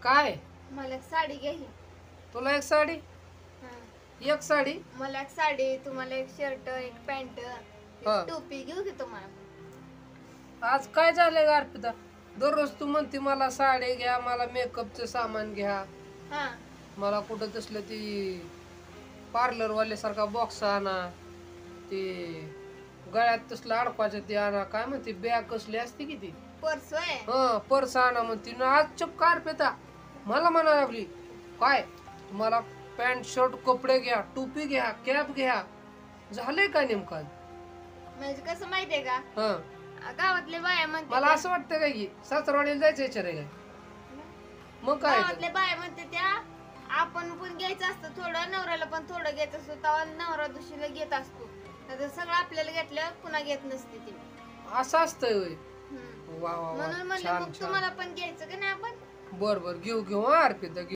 काय मला एक साडी घ्या ही. तुला एक साडी हं. एक साडी मला एक साडी, तुम्हाला एक शर्ट, एक पॅन्ट, हा. एक टोपी घेऊ की तुम्हाला. आज काय झालंय ग अर्पिता दररोज तू म्हणते मला साडी घ्या मला मेकअपचं सामान घ्या हा मला कुठं तसलं ती पार्लर वाल्यासारखा बॉक्स आणा ते गळ्यात तसलं अडकवायचं ते आणा काय म्हणते बॅग कसली असते की ती पर्स आहे. हा पर्स आणा म्हणते ना आज चक्क अर्पिता मला म्हणा लागली काय तुम्हाला पॅन्ट शर्ट कपडे घ्या टोपी घ्या कॅप घ्या झालंय काय नेमकं म्हणजे कसं माहितीये का, हा गावातले बाया म्हणते मला असं वाटतं काय की सासरवाडीला जायचं विचार काय मग काय गावातल्या बाया म्हणते त्या आपण पण घ्यायचं असतं थोडं, नवऱ्याला पण थोडं घ्यायचं असतं, तेव्हा नवरा दुसरीला घेत असतो. नाहीतर सगळं आपल्याला घेतलं पुन्हा घेत नसते ती. असं असतंय होय हम्म. वा वा वा म्हणून म्हणलं छान मग छान तुम्हाला पण घ्यायचं का नाही आपण. बर बर घेऊ घेऊ हा अर्पिता घेऊ